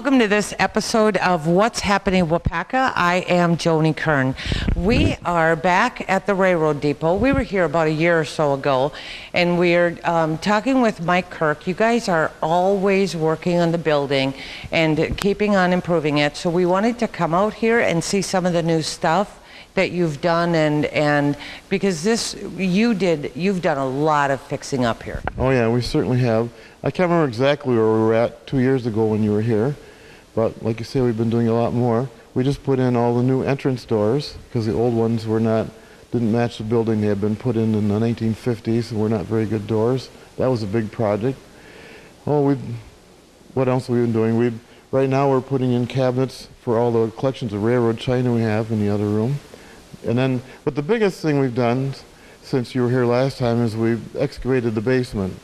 welcome to this episode of What's Happening in Waupaca. I am Joni Kern. We are back at the Railroad Depot. We were here about a year or so ago, and we're talking with Mike Kirk. You guys are always working on the building and keeping on improving it, so we wanted to come out here and see some of the new stuff that you've done, and because you've done a lot of fixing up here. Oh yeah, we certainly have. I can't remember exactly where we were at 2 years ago when you were here, but like you say, we've been doing a lot more. We just put in all the new entrance doors because the old ones didn't match the building. They had been put in the 1950s and were not very good doors. That was a big project. Oh, what else have we been doing? Right now we're putting in cabinets for all the collections of railroad china we have in the other room. But the biggest thing we've done since you were here last time is we've excavated the basement.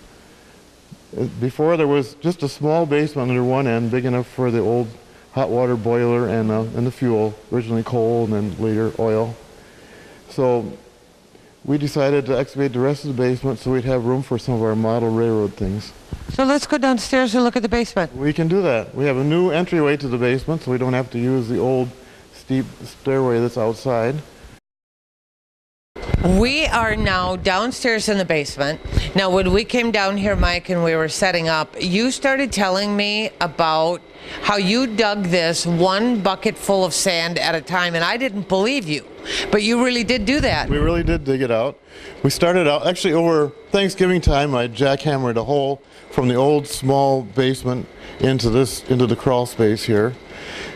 Before there was just a small basement under one end, big enough for the old hot water boiler and the fuel, originally coal and then later oil. So we decided to excavate the rest of the basement so we'd have room for some of our model railroad things. So let's go downstairs and look at the basement. We can do that. We have a new entryway to the basement so we don't have to use the old steep stairway that's outside. We are now downstairs in the basement. Now, when we came down here, Mike, and we were setting up, you started telling me about how you dug this one bucket full of sand at a time, and I didn't believe you, but you really did do that. We really did dig it out. We started out, actually over Thanksgiving time, I jackhammered a hole from the old small basement into the crawl space here.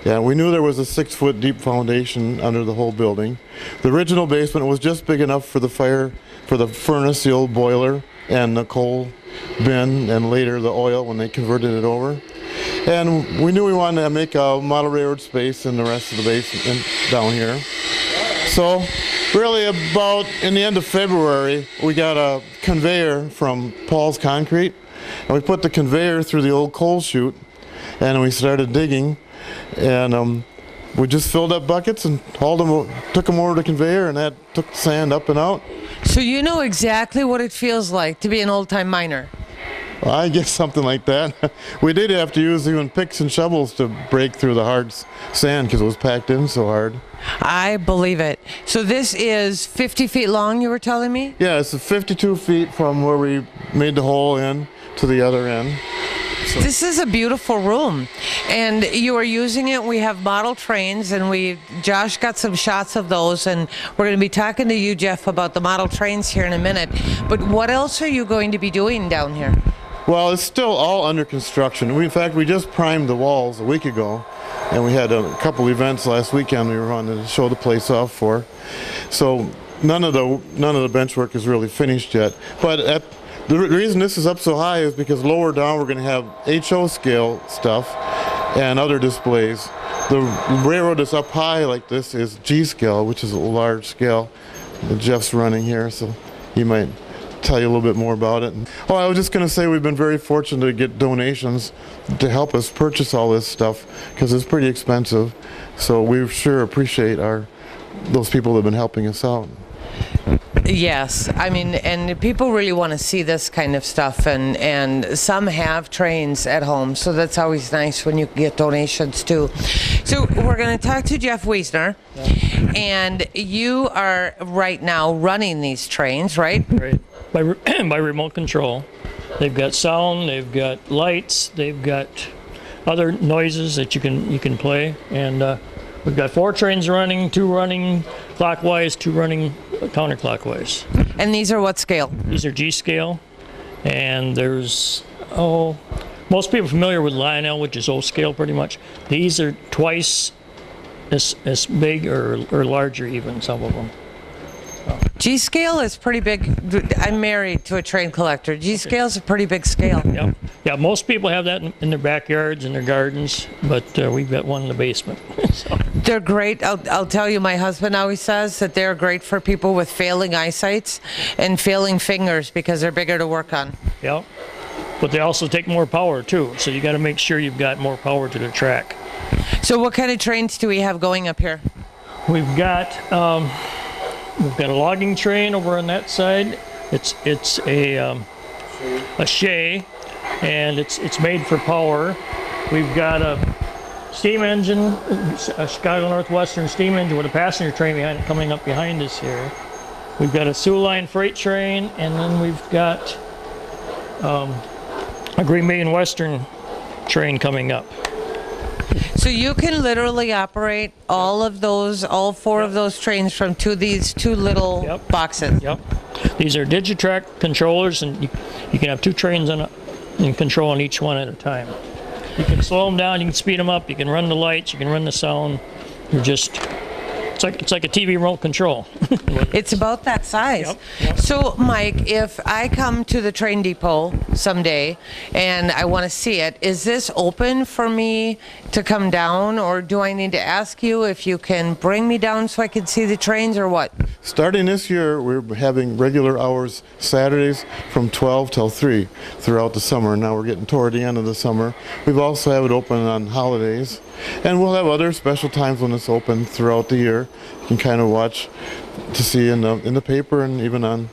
Yeah, we knew there was a 6-foot deep foundation under the whole building. The original basement was just big enough for the furnace, the old boiler, and the coal bin, and later the oil when they converted it over. And we knew we wanted to make a model railroad space in the rest of the basement down here. So really about in the end of February, we got a conveyor from Paul's Concrete, and we put the conveyor through the old coal chute, and we started digging. And we just filled up buckets and took them over to the conveyor, and that took the sand up and out. So you know exactly what it feels like to be an old-time miner. Well, I guess something like that. We did have to use even picks and shovels to break through the hard sand because it was packed in so hard. I believe it. So this is 50 feet long, you were telling me? Yeah, it's 52 feet from where we made the hole in to the other end. So. This is a beautiful room, and you are using it. We have model trains, and Josh got some shots of those, and we're going to be talking to you, Jeff, about the model trains here in a minute. But what else are you going to be doing down here? Well, it's still all under construction. In fact, we just primed the walls a week ago, and we had a couple events last weekend we were on to show the place off for. So none of the bench work is really finished yet. But the reason this is up so high is because lower down we're going to have HO scale stuff and other displays. The railroad that's up high like this is G scale, which is a large scale that Jeff's running here, so he might tell you a little bit more about it. Oh, I was just going to say we've been very fortunate to get donations to help us purchase all this stuff because it's pretty expensive. So we sure appreciate those people that have been helping us out. Yes, I mean, and people really want to see this kind of stuff, and some have trains at home, so that's always nice when you get donations too. So we're going to talk to Jeff Wiesner, and you are right now running these trains, right? Right, by remote control. They've got sound, they've got lights, they've got other noises that you can play, and we've got 4 trains running, 2 running clockwise, 2 running counterclockwise. And these are what scale? These are G scale, and there's, most people are familiar with Lionel, which is O scale pretty much. These are twice as big or larger even, some of them. G scale is pretty big. I'm married to a train collector. G scale is a pretty big scale. Yep. Yeah, most people have that in their backyards and their gardens, but we've got one in the basement. So. They're great. I'll tell you, my husband always says that they're great for people with failing eyesights and failing fingers because they're bigger to work on. Yep. But they also take more power too, so you got to make sure you've got more power to the track. So what kind of trains do we have going up here? We've got a logging train over on that side. It's a shay, and it's made for power. We've got a steam engine, a Chicago Northwestern steam engine with a passenger train behind it, coming up behind us here. We've got a Sioux Line freight train, and then we've got a Green Bay and Western train coming up. So you can literally operate all four of those trains from these two little Yep. boxes. Yep. These are Digitrack controllers, and you can have 2 trains in control on each one at a time. You can slow them down, you can speed them up, you can run the lights, you can run the sound. It's like a TV remote control. It's about that size. Yep. So, Mike, if I come to the train depot someday and I want to see it, is this open for me to come down, or do I need to ask you if you can bring me down so I can see the trains, or what? Starting this year, we're having regular hours Saturdays from 12 till 3 throughout the summer. Now we're getting toward the end of the summer. We've also have it open on holidays. And we'll have other special times when it's open throughout the year. You can kind of watch to see in the paper and even on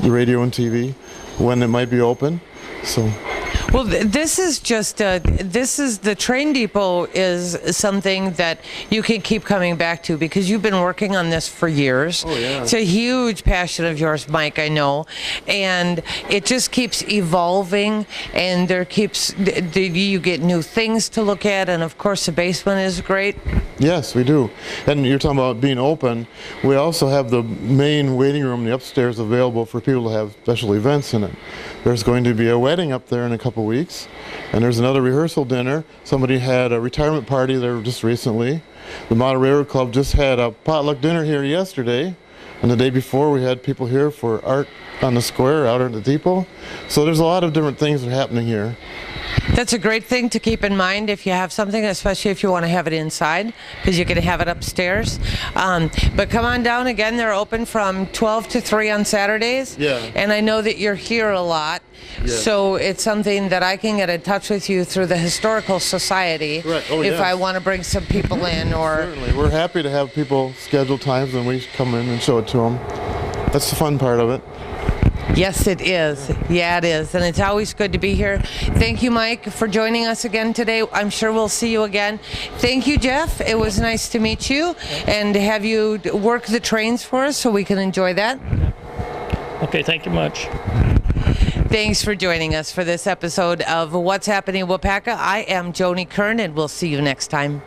the radio and TV when it might be open. So. Well, this is the train depot is something that you can keep coming back to because you've been working on this for years. Oh, yeah. It's a huge passion of yours, Mike, I know. And it just keeps evolving, and you get new things to look at, and of course the basement is great. Yes, we do. And you're talking about being open. We also have the main waiting room, the upstairs, available for people to have special events in it. There's going to be a wedding up there in a couple weeks, and there's another rehearsal dinner. Somebody had a retirement party there just recently. The Model Railroad Club just had a potluck dinner here yesterday, and the day before we had people here for art on the square out at the depot. So there's a lot of different things that are happening here. That's a great thing to keep in mind if you have something, especially if you want to have it inside, because you can have it upstairs. But come on down again. They're open from 12 to 3 on Saturdays. Yeah. And I know that you're here a lot. Yeah. So it's something that I can get in touch with you through the Historical Society Right. Oh, if yes. I want to bring some people in. Or Certainly. We're happy to have people schedule times and we come in and show it to them. That's the fun part of it. Yes, it is. Yeah, it is. And it's always good to be here. Thank you, Mike, for joining us again today. I'm sure we'll see you again. Thank you, Jeff. It was nice to meet you and have you work the trains for us so we can enjoy that. Okay, thank you much. Thanks for joining us for this episode of What's Happening in Waupaca. I am Joni Kern, and we'll see you next time.